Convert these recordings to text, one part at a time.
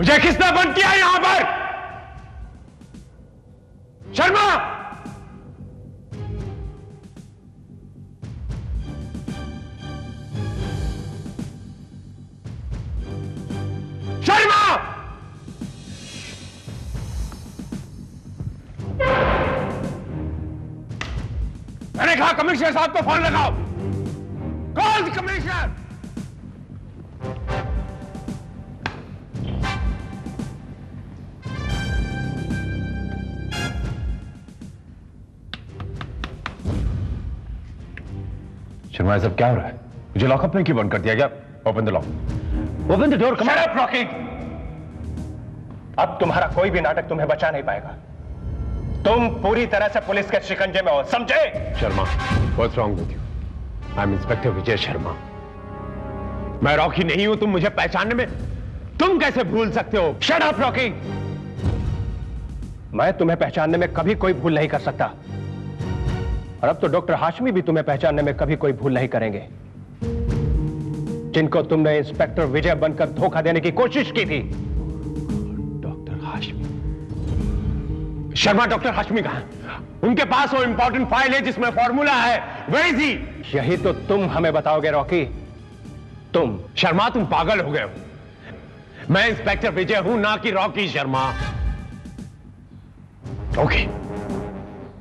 मुझे किसने बंद किया यहां पर? शर्मा! शर्मा! मैंने कहा कमिश्नर साहब को फोन लगाओ। Call the commissioner. शर्मा, सब क्या हो रहा है? मुझे लॉकअप में क्यों बंद कर दिया गया? Open the lock. Open the door. Shut up Rocky. अब तुम्हारा कोई भी नाटक तुम्हें बचा नहीं पाएगा। तुम पूरी तरह से पुलिस के शिकंजे में हो, समझे? Sharma, what's wrong with you? I am inspector Vijay Sharma. मैं रॉकी नहीं हूं। तुम मुझे पहचानने में तुम कैसे भूल सकते हो? Shut up Rocky. मैं तुम्हें पहचानने में कभी कोई भूल नहीं कर सकता, और अब तो डॉक्टर हाशमी भी तुम्हें पहचानने में कभी कोई भूल नहीं करेंगे, जिनको तुमने इंस्पेक्टर विजय बनकर धोखा देने की कोशिश की थी। डॉक्टर हाशमी? शर्मा, डॉक्टर हाशमी कहां है? उनके पास वो इंपॉर्टेंट फाइल है जिसमें फॉर्मूला है। Where is he? यही तो तुम हमें बताओगे रॉकी। तुम। शर्मा, तुम पागल हो गए हो। मैं इंस्पेक्टर विजय हूं, ना कि रॉकी शर्मा। ओके,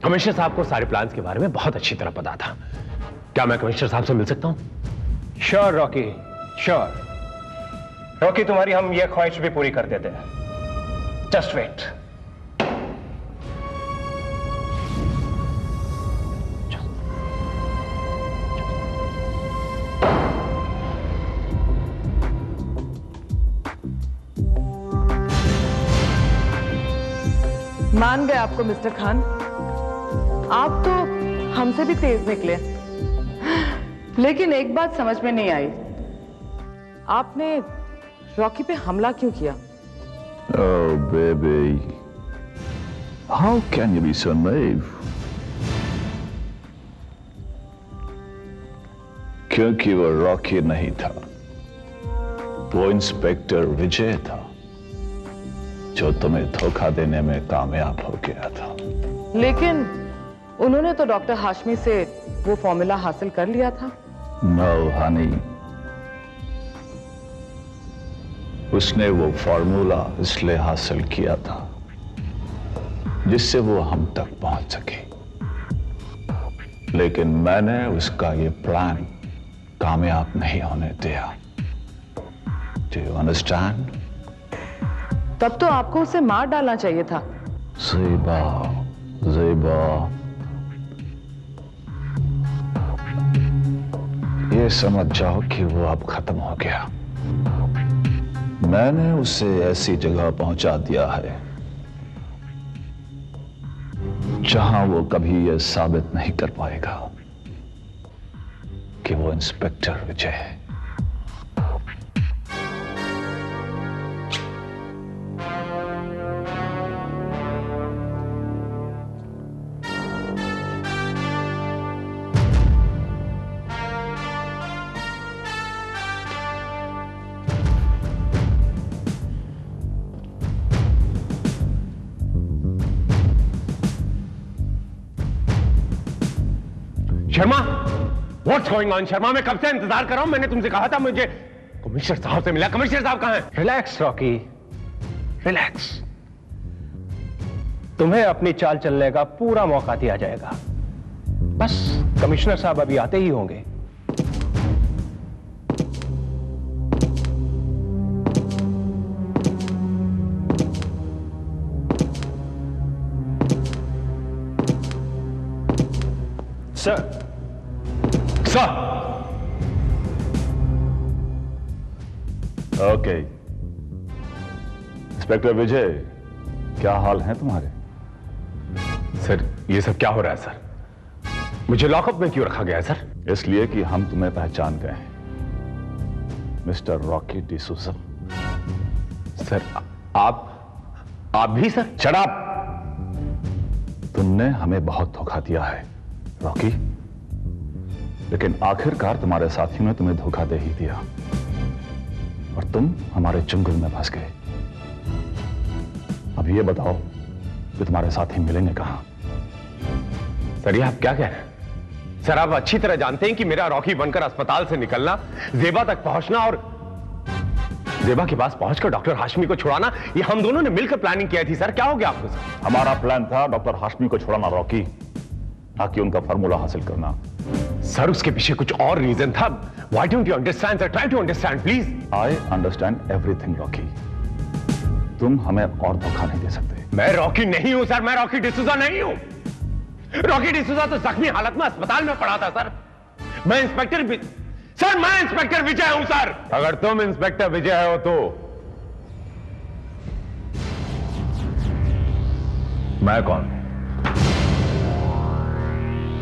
कमिश्नर साहब को सारे प्लान्स के बारे में बहुत अच्छी तरह पता था। क्या मैं कमिश्नर साहब से मिल सकता हूं? Sure Rocky, sure. रॉकी, तुम्हारी हम ये ख्वाहिश भी पूरी कर देते हैं। Just wait. मान गए आपको मिस्टर खान। आप तो हमसे भी तेज निकले, लेकिन एक बात समझ में नहीं आई, आपने रॉकी पे हमला क्यों किया? Oh, baby. How can you be so naive? क्योंकि वो रॉकी नहीं था, वो इंस्पेक्टर विजय था, जो तुम्हें धोखा देने में कामयाब हो गया था। लेकिन उन्होंने तो डॉक्टर हाशमी से वो फॉर्मूला हासिल कर लिया था। No, honey. उसने वो फॉर्मूला इसलिए हासिल किया था जिससे वो हम तक पहुंच सके, लेकिन मैंने उसका ये प्लान कामयाब नहीं होने दिया। Do you understand? तब तो आपको उसे मार डालना चाहिए था। ज़ेबा, ज़ेबा, ये समझ जाओ कि वो अब खत्म हो गया। मैंने उसे ऐसी जगह पहुंचा दिया है जहां वो कभी यह साबित नहीं कर पाएगा कि वो इंस्पेक्टर विजय है। Sharma, what's going on? Sharma, मैं कब से इंतजार कर रहा हूं। मैंने तुमसे कहा था मुझे कमिश्नर साहब से मिला। कमिश्नर साहब कहां हैं? Relax Rocky, relax. तुम्हें अपनी चाल चलने का पूरा मौका दिया जाएगा। बस कमिश्नर साहब अभी आते ही होंगे। Sir, sir. ओके, इंस्पेक्टर विजय, क्या हाल है तुम्हारे? सर, ये सब क्या हो रहा है सर? मुझे लॉकअप में क्यों रखा गया है सर? इसलिए कि हम तुम्हें पहचान गए हैं, मिस्टर रॉकी डिसूजा। सर, आप भी सर? Shut up! तुमने हमें बहुत धोखा दिया है रॉकी, लेकिन आखिरकार तुम्हारे साथियों ने तुम्हें धोखा दे ही दिया और तुम हमारे चंगुल में फंस गए। ये बताओ कि तुम्हारे साथी मिलेंगे कहां? सर ये आप क्या कह रहे हैं? सर आप अच्छी तरह जानते हैं कि मेरा रॉकी बनकर अस्पताल से निकलना, जेबा तक पहुंचना और जेबा के पास पहुंचकर डॉक्टर हाशमी को छुड़ाना, ये हम दोनों ने मिलकर प्लानिंग की थी। सर क्या हो गया आपको? सर हमारा प्लान था डॉक्टर हाशमी को छुड़ाना रॉकी, ना कि उनका फार्मूला हासिल करना। सर उसके पीछे कुछ और रीजन था। Why don't you understand, sir? Try to understand, please. I understand everything, Rocky. तुम हमें और धोखा नहीं दे सकते। मैं रॉकी नहीं हूं सर, मैं रॉकी डिसूजा नहीं हूं। रॉकी डिसूजा तो जख्मी हालत में अस्पताल में पड़ा था सर। मैं इंस्पेक्टर विजय हूं सर। अगर तुम इंस्पेक्टर विजय हो तो मैं कौन?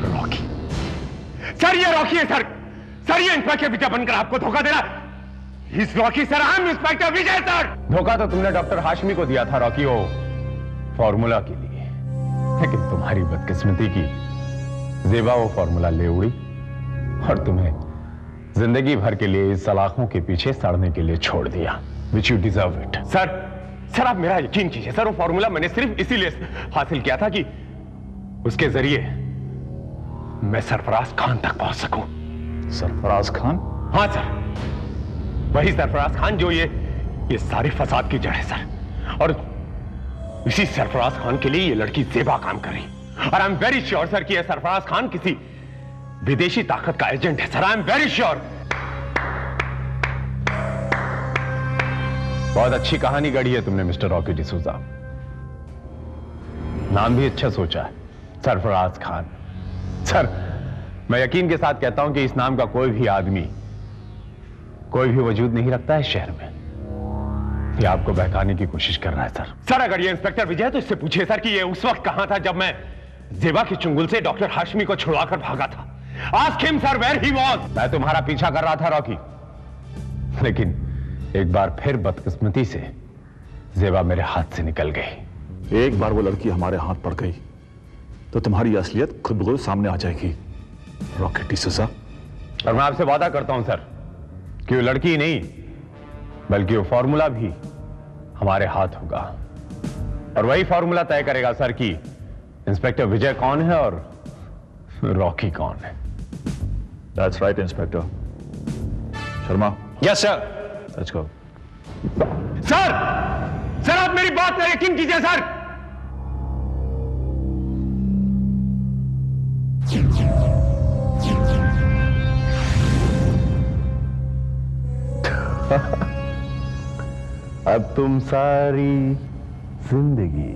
रॉकी। सर ये रॉकी है सर। सर ये इंस्पेक्टर विजय बनकर आपको धोखा दे रहा। इस रॉकी सर, हम इंस्पेक्टर विजय सर। धोखा तो तुमने डॉक्टर हाशमी को दिया था रॉकी, वो फॉर्मूला के लिए। लेकिन तुम्हारी बदकिस्मती की जेबा वो फॉर्मूला ले उड़ी और तुम्हें जिंदगी भर के लिए इस सलाखों के पीछे सड़ने के लिए छोड़ दिया। Which you deserve it. Sir आप मेरा यकीन कीजिए सर, वो फॉर्मूला मैंने सिर्फ इसीलिए हासिल किया था कि उसके जरिए मैं सरफराज खान तक पहुंच सकूं। सरफराज खान? हाँ सर, वही सरफराज खान जो ये सारे फसाद की जड़ है सर। और इसी सरफराज खान के लिए ये लड़की जेबा काम कर रही। और I am very sure sir कि ये सरफराज खान किसी विदेशी ताकत का एजेंट है sir. I am very sure. बहुत अच्छी कहानी गढ़ी है तुमने मिस्टर रॉकी डिसूजा। नाम भी अच्छा सोचा है, सरफराज खान। सर मैं यकीन के साथ कहता हूं कि इस नाम का कोई भी आदमी, कोई भी वजूद नहीं रखता है शहर में। ये आपको बहकाने की कोशिश कर रहा है सर। सर अगर ये इंस्पेक्टर विजय है तो इससे पूछिए सर कि ये उस वक्त कहां था जब मैं जेबा की चुंगल से डॉक्टर हाशमी को छुड़वाकर भागा था। Ask him sir where he was. मैं तुम्हारा पीछा कर रहा था रॉकी, लेकिन एक बार फिर बदकिस्मती से जेबा मेरे हाथ से निकल गई। एक बार वो लड़की हमारे हाथ पड़ गई तो तुम्हारी असलियत खुद ब खुद सामने आ जाएगी रॉकी डिसूजा। और मैं आपसे वादा करता हूं सर कि वो लड़की नहीं बल्कि वो फॉर्मूला भी हमारे हाथ होगा। और वही फॉर्मूला तय करेगा सर कि इंस्पेक्टर विजय कौन है और रॉकी कौन है। That's right, inspector Sharma. Yes sir. Let's go. Sir आप मेरी बात पर यकीन कीजिए सर। अब तुम सारी जिंदगी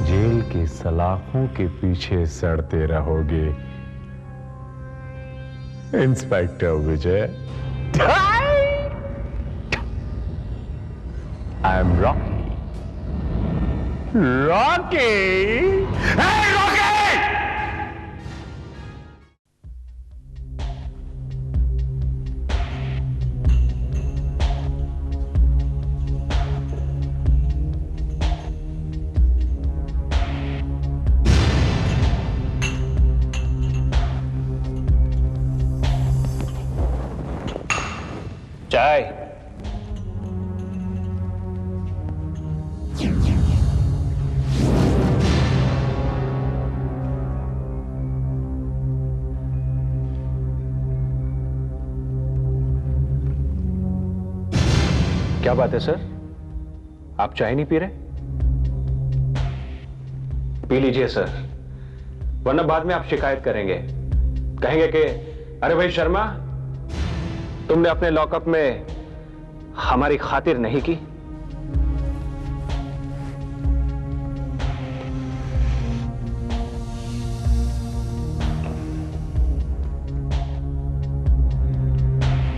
जेल के सलाखों के पीछे सड़ते रहोगे inspector Vijay. I am Rocky. Rocky, hey Rocky! चाय। क्या बात है सर, आप चाय नहीं पी रहे? पी लीजिए सर, वरना बाद में आप शिकायत करेंगे, कहेंगे कि अरे भाई शर्मा, तुमने अपने लॉकअप में हमारी खातिर नहीं की।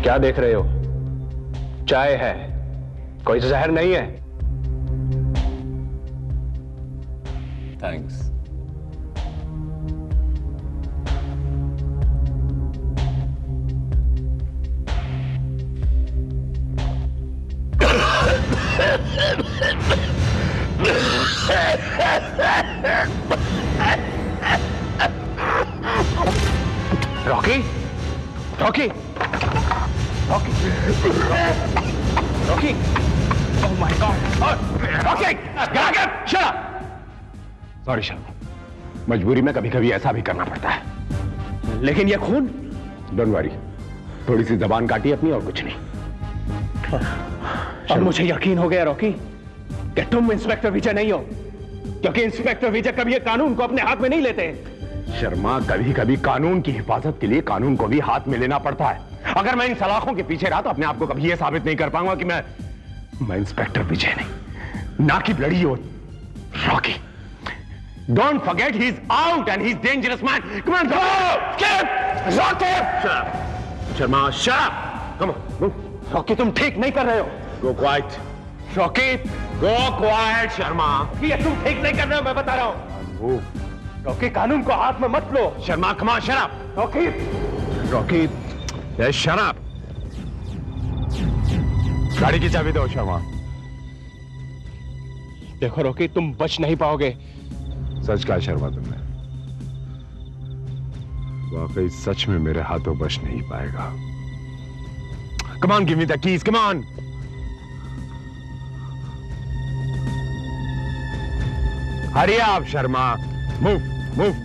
क्या देख रहे हो? चाय है, कोई जहर नहीं है। Thanks. Rocky, Rocky, Rocky, Rocky, my God. Rocky, shut up. Sorry Sharma, मजबूरी में कभी कभी ऐसा भी करना पड़ता है। लेकिन ये खून? डोंट वरी, थोड़ी सी जबान काटी अपनी और कुछ नहीं। अब मुझे यकीन हो गया रॉकी कि तुम इंस्पेक्टर विजय नहीं हो, क्योंकि इंस्पेक्टर विजय कभी कानून को अपने हाथ में नहीं लेते। शर्मा, कभी कभी कानून की हिफाजत के लिए कानून को भी हाथ में लेना पड़ता है। अगर मैं इन सलाखों के पीछे रहा तो अपने आप को कभी यह साबित नहीं कर पाऊंगा कि मैं इंस्पेक्टर विजय नहीं, ना कि bloody Rocky. Don't forget, he's out and he's dangerous man. Come on, go! Skip! Rocky! Shut up. Sharma, shut up! Come on, move. Rocky, तुम ठीक नहीं कर रहे हो। Go quiet. Rocky, Go quiet, Sharma. ये तुम ठीक नहीं कर रहे हो, मैं बता रहा हूं। Move. रॉकी, कानून को हाथ में मत लो। Sharma, come on, shut up. Rocky, Rocky, yes, shut up. गाड़ी की चाबी दो, शर्मा। देखो रॉकी, तुम बच नहीं पाओगे। सच कहा शर्मा तुमने, वाकई सच में मेरे हाथों बच नहीं पाएगा। Come on, give me the keys, come on. Hurry up, Sharma. Move, move.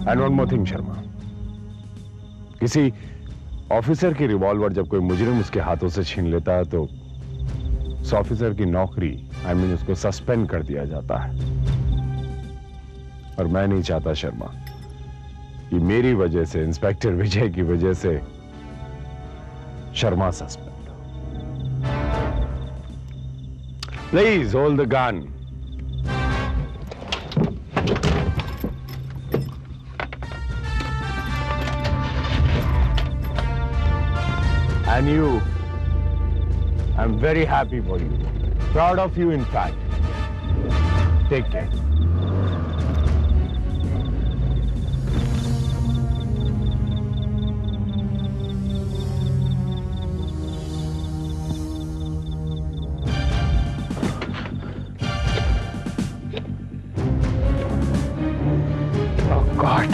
And one more thing, Sharma, किसी ऑफिसर की रिवॉल्वर जब कोई मुजरिम उसके हाथों से छीन लेता है तो उस ऑफिसर की नौकरी उसको सस्पेंड कर दिया जाता है। और मैं नहीं चाहता शर्मा कि मेरी वजह से, इंस्पेक्टर विजय की वजह से शर्मा सस्पेंड हो। Please hold the gun. And you, I'm very happy for you. Proud of you, in fact. Take care. Oh, God.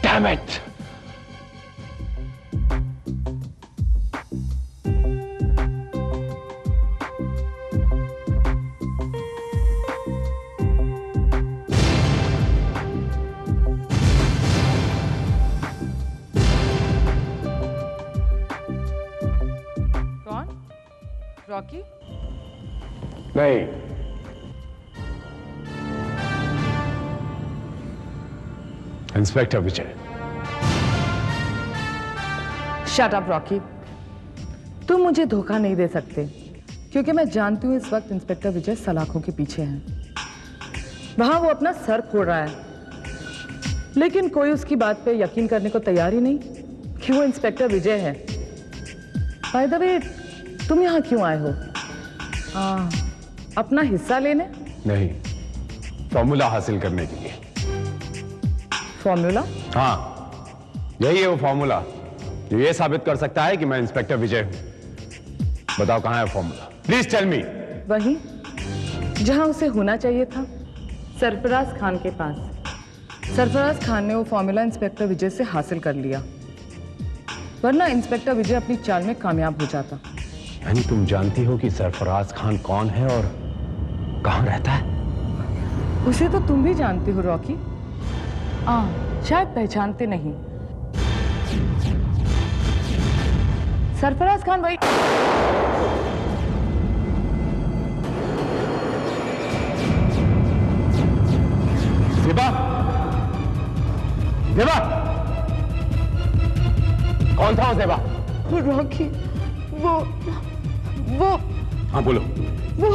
Damn it! कौन? रॉकी? नहीं, इंस्पेक्टर विजय। शट अप रॉकी, तुम मुझे धोखा नहीं दे सकते, क्योंकि मैं जानती हूं इस वक्त इंस्पेक्टर विजय सलाखों के पीछे हैं। वहां वो अपना सर फोड़ रहा है, लेकिन कोई उसकी बात पे यकीन करने को तैयार ही नहीं कि वो इंस्पेक्टर विजय है। बाय द वे, तुम यहां क्यों आए हो? अपना हिस्सा लेने? नहीं, फॉर्मूला हासिल करने के लिए। फॉर्मूला? हाँ, यही है वो फॉर्मूला जो ये साबित कर सकता है कि मैं इंस्पेक्टर विजय हूं। बताओ कहां है फॉर्मूला? Please tell me. वहीं जहां उसे होना चाहिए था, सरफराज खान के पास। सरफराज खान ने वो फॉर्मूला इंस्पेक्टर विजय से हासिल कर लिया, वरना इंस्पेक्टर विजय अपनी चाल में कामयाब हो जाता। यानी तुम जानती हो कि सरफराज खान कौन है और कहां रहता है? उसे तो तुम भी जानते हो रॉकी। शायद पहचानते नहीं। सरफराज खान वही। ज़ेबा, ज़ेबा, कौन था वो ज़ेबा? रॉकी, वो हाँ बोलो, वो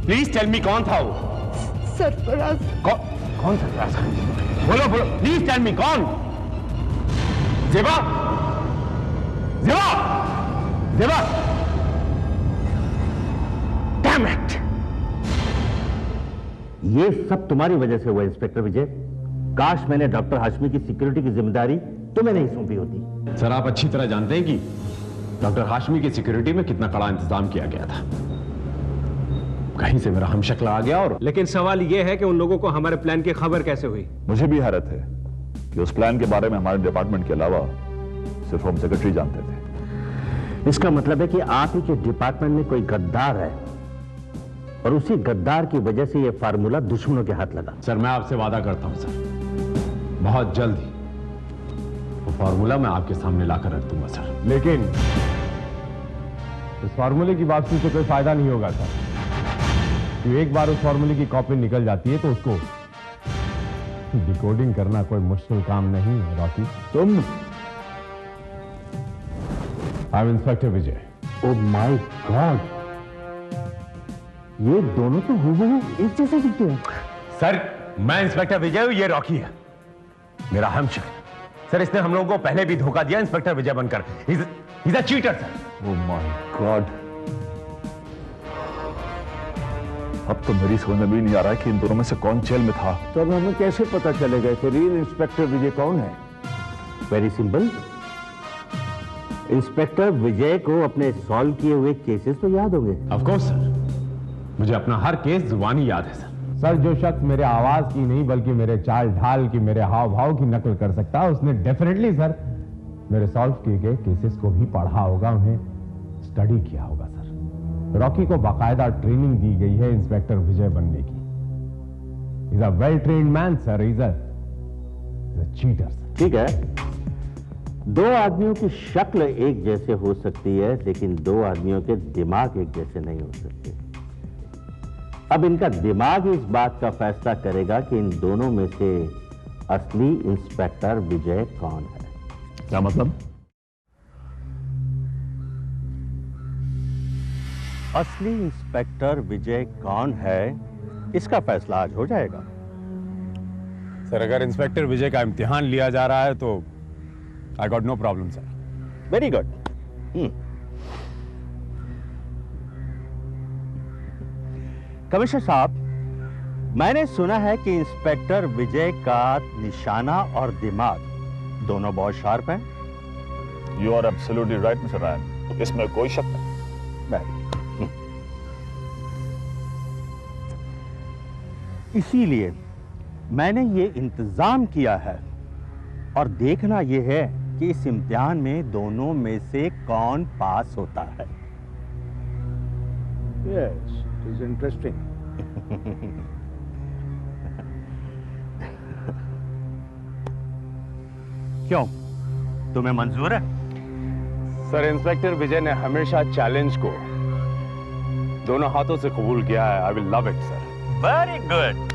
प्लीज टेल मी कौन था वो? सरफराज। कौन सरफराज खान? बोलो बोलो, प्लीज टेल मी कौन? Zeba, Zeba, Zeba, damn it! ये सब तुम्हारी वजह से हुआ इंस्पेक्टर विजय। काश मैंने डॉक्टर हाशमी की सिक्योरिटी की जिम्मेदारी तुम्हें नहीं सौंपी होती। सर, आप अच्छी तरह जानते हैं कि डॉक्टर हाशमी की सिक्योरिटी में कितना कड़ा इंतजाम किया गया था। कहीं से मेरा हमशक्ल आ गया और लेकिन सवाल यह है कि उन लोगों को हमारे प्लान की खबर कैसे हुई? मुझे भी हैरत है कि उस प्लान के बारे में हमारे डिपार्टमेंट के अलावा सिर्फ होम सेक्रेटरी जानते थे। इसका मतलब है कि आप ही के डिपार्टमेंट में कोई गद्दार है और उसी गद्दार की वजह से यह फार्मूला दुश्मनों के हाथ लगा। सर मैं आपसे वादा करता हूं सर, बहुत जल्द ही वो फार्मूला मैं आपके सामने लाकर रख दूंगा सर। लेकिन इस फार्मूले की वापसी से कोई फायदा नहीं होगा सर, कि एक बार उस फार्मूले की कॉपी निकल जाती है तो उसको डिकोडिंग करना कोई मुश्किल काम नहीं है रॉकी। तुम? आई am inspector Vijay. Oh my God, ये दोनों तो हूबहू एक जैसे दिखते हैं। सर मैं इंस्पेक्टर विजय हूं, ये रॉकी है मेरा हमशक्ल। सर इसने हम लोगों को पहले भी धोखा दिया इंस्पेक्टर विजय बनकर। He's a cheater, sir. Oh my God, अब तो मेरी समझ में भी नहीं आ रहा है कि इन दोनों में से कौन जेल में था। तो अब हमें कैसे पता चलेगा कि रियल इंस्पेक्टर विजय कौन है? वेरी सिंपल, इंस्पेक्टर विजय को अपने सॉल्व किए हुए केसेस तो याद होंगे। ऑफ कोर्स सर, मुझे अपना हर केस जुबानी याद है सर। सर जो शख्स मेरे आवाज की नहीं बल्कि मेरे चाल ढाल की, मेरे हाव भाव की नकल कर सकता है, उसने डेफिनेटली सर मेरे सॉल्व किए गए केसेस को भी पढ़ा होगा, उन्हें स्टडी किया होगा सर। रॉकी को बाकायदा ट्रेनिंग दी गई है इंस्पेक्टर विजय बनने की। Is a well trained man sir, is a cheater sir. ठीक है, दो आदमियों की शक्ल एक जैसे हो सकती है लेकिन दो आदमियों के दिमाग एक जैसे नहीं हो सकते। अब इनका दिमाग इस बात का फैसला करेगा कि इन दोनों में से असली इंस्पेक्टर विजय कौन है। क्या मतलब? असली इंस्पेक्टर विजय कौन है इसका फैसला आज हो जाएगा। सर अगर इंस्पेक्टर विजय का इम्तिहान लिया जा रहा है तो I got no problem sir. Very good. Commissioner साहब, मैंने सुना है कि इंस्पेक्टर विजय का निशाना और दिमाग दोनों बहुत शार्प हैं। You are absolutely right mister Ryan, इसमें कोई शक नहीं। इसीलिए मैंने ये इंतजाम किया है और देखना यह है कि इस इम्तिहान में दोनों में से कौन पास होता है। Yes, it is interesting. क्यों, तुम्हें मंजूर है? सर इंस्पेक्टर विजय ने हमेशा चैलेंज को दोनों हाथों से कबूल किया है। I will love it sir. Very good.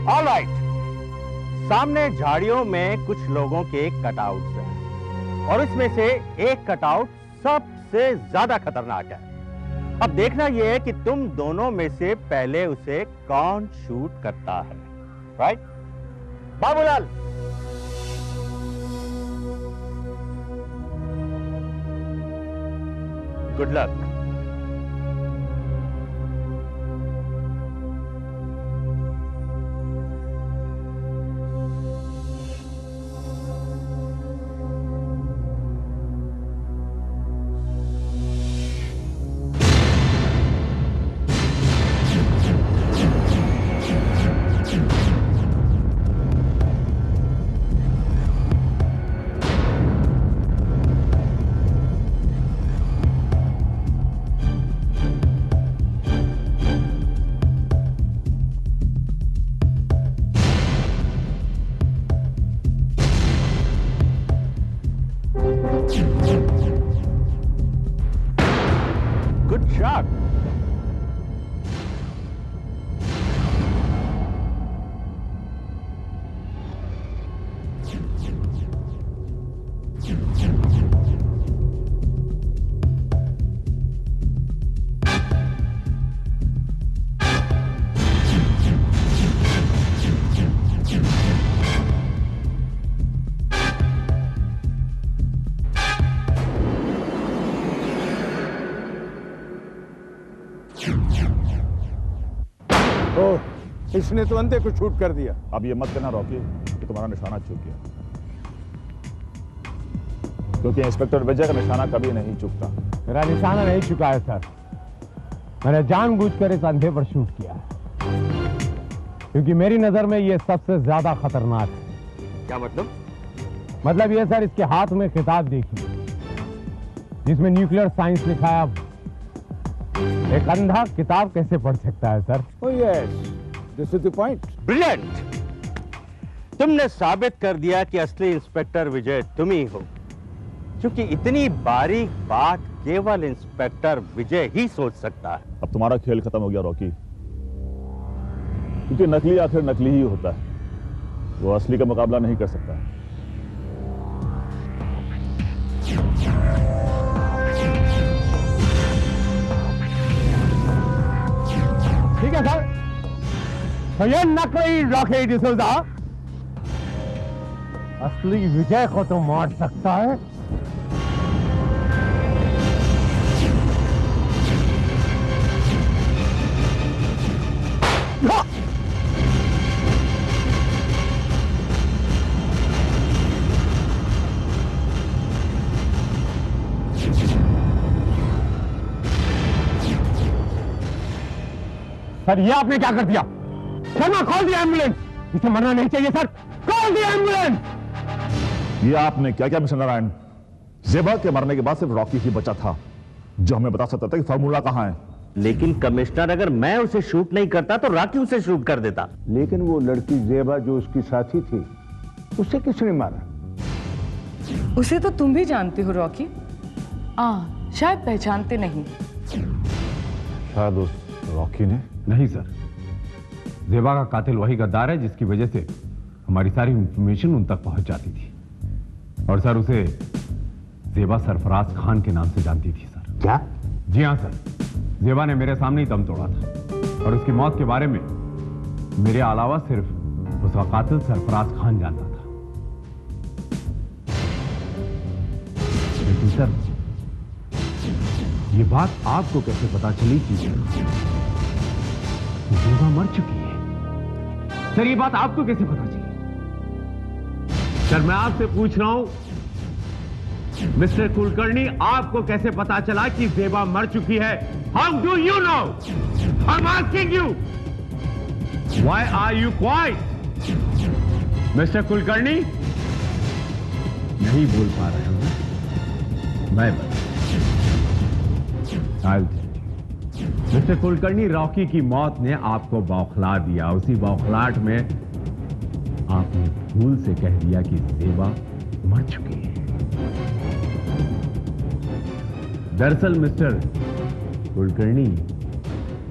Alright, सामने झाड़ियों में कुछ लोगों के कटआउट्स हैं और इसमें से एक कटआउट सबसे ज्यादा खतरनाक है। अब देखना यह है कि तुम दोनों में से पहले उसे कौन शूट करता है। Right? Babulal, good luck. Good shot. ओह, इसने तो अंधे को शूट कर दिया। अब ये मत कहना रॉकी कि तुम्हारा निशाना चूक गया, क्योंकि इंस्पेक्टर विजय का निशाना कभी नहीं चूकता। मेरा निशाना नहीं चुका है सर। मैंने जानबूझकर इस अंधे पर शूट किया है, क्योंकि मेरी नजर में यह सबसे ज्यादा खतरनाक है। क्या मतलब? मतलब ये सर, इसके हाथ में किताब देखिए जिसमें न्यूक्लियर साइंस लिखा है। अब एक अंधा किताब कैसे पढ़ सकता है sir? Oh yes, this is the point. Brilliant! तुमने साबित कर दिया कि असली इंस्पेक्टर विजय तुम ही हो, क्योंकि इतनी बारीक बात केवल इंस्पेक्टर विजय ही सोच सकता है। अब तुम्हारा खेल खत्म हो गया रॉकी, क्योंकि नकली आखिर नकली ही होता है, वो असली का मुकाबला नहीं कर सकता। ठीक है सर, तो ये नकली रॉकी डिसूजा असली विजय को तो मार सकता है। सर, ये आपने क्या कर दिया? शर्मा, कॉल दी एम्बुलेंस। इसे मरना नहीं चाहिए सर, कॉल दी एम्बुलेंस। ये आपने क्या किया मिस्टर नारायण? जेबा के मरने के बाद सिर्फ रॉकी ही बचा था जो हमें बता सकता था कि फार्मूला कहां है। लेकिन कमिश्नर, अगर मैं उसे शूट नहीं करता तो रॉकी उसे शूट कर देता। लेकिन वो लड़की जेबा जो उसकी साथी थी, उसे किसने मारा? उसे तो तुम भी जानते हो रॉकी। शायद पहचानते नहीं। शायद उस रॉकी ने। नहीं सर, जेबा का कातिल वही गद्दार है जिसकी वजह से हमारी सारी इंफॉर्मेशन उन तक पहुंच जाती थी। और सर, उसे जेबा सरफराज खान के नाम से जानती थी सर। क्या? जी हाँ सर, जेबा ने मेरे सामने ही दम तोड़ा था और उसकी मौत के बारे में मेरे अलावा सिर्फ उसका कातिल सरफराज खान जानता था। लेकिन सर, ये बात आपको कैसे पता चली कि जेबा मर चुकी है? सर, ये बात आपको कैसे पता चली? सर, मैं आपसे पूछ रहा हूं मिस्टर कुलकर्णी, आपको कैसे पता चला कि जेबा मर चुकी है? How do you know? I am asking you, why are you quiet? Mister Kulkarni, नहीं बोल पा रहे हो? मैं मिस्टर कुलकर्णी, रॉकी की मौत ने आपको बौखला दिया। उसी बौखलाहट में आपने भूल से कह दिया कि जेबा मर चुकी है। दरअसल मिस्टर कुलकर्णी,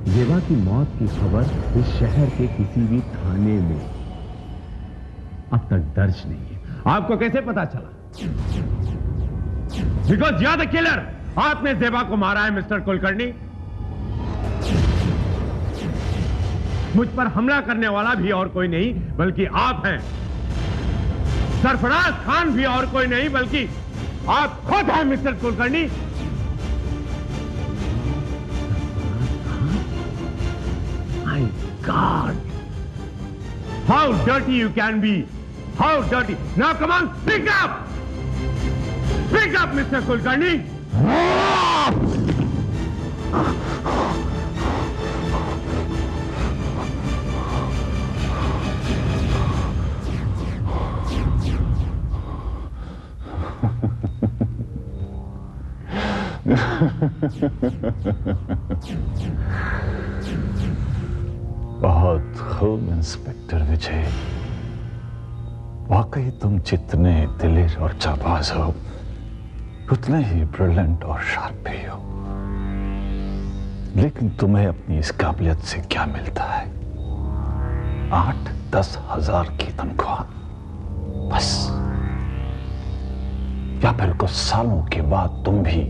जेबा की मौत की खबर इस शहर के किसी भी थाने में अब तक दर्ज नहीं है। आपको कैसे पता चला? Because you are the killer. आपने जेबा को मारा है मिस्टर कुलकर्णी। मुझ पर हमला करने वाला भी और कोई नहीं बल्कि आप हैं। सरफराज खान भी और कोई नहीं बल्कि आप खुद हैं mister Kulkarni. My God, how dirty you can be, how dirty. Now come on, pick up mister Kulkarni. बहुत खूब इंस्पेक्टर विजय, वाकई तुम जितने दिलेर और जाबाज हो उतने ही ब्रिलियंट और शार्प भी हो। लेकिन तुम्हें अपनी इस काबिलियत से क्या मिलता है? 8-10 हजार की तनख्वाह बस, या फिर कुछ सालों के बाद तुम भी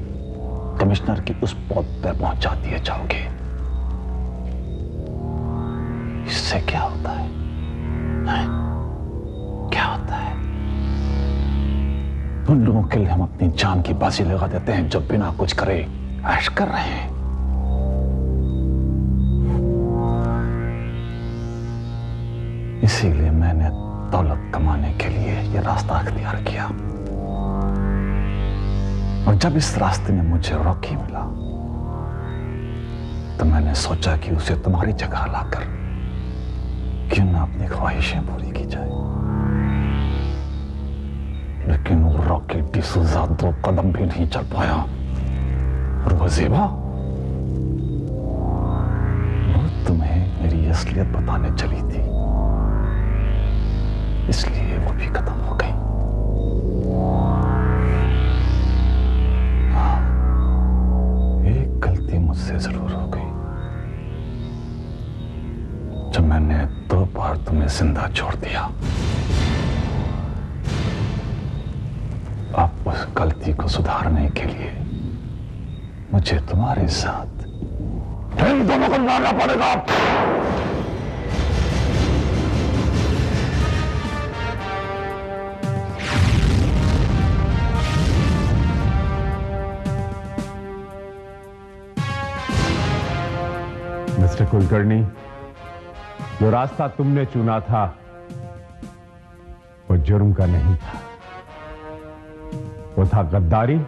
कमिश्नर की उस पद पर पहुंचा दिए जाओगे। इससे क्या होता है? क्या होता है? उन लोगों के लिए हम अपनी जान की बाजी लगा देते हैं जो बिना कुछ करे ऐश कर रहे हैं। इसीलिए मैंने दौलत कमाने के लिए यह रास्ता अख्तियार किया। और जब इस रास्ते में मुझे रॉकी मिला तो मैंने सोचा कि उसे तुम्हारी जगह लाकर क्यों ना अपनी ख्वाहिशें पूरी की जाए, लेकिन वो रॉकी डिसूजा 2 कदम भी नहीं चल पाया। और वो ज़ेबा, वो तुम्हें मेरी असलियत बताने चली थी, इसलिए वो भी खत्म हो गई। हाँ, एक गलती मुझसे जरूर हो गई, जब मैंने 2 बार तुम्हें जिंदा छोड़ दिया। अब उस गलती को सुधारने के लिए मुझे तुम्हारे साथ इन दोनों को मारना पड़ेगा। मिस्टर कुलकर्णी, जो रास्ता तुमने चुना था वो जुर्म का नहीं था, वो था गद्दारी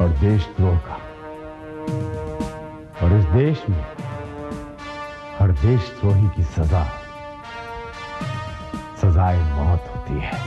और देशद्रोह का। और इस देश में हर देशद्रोही की सजाए मौत होती है।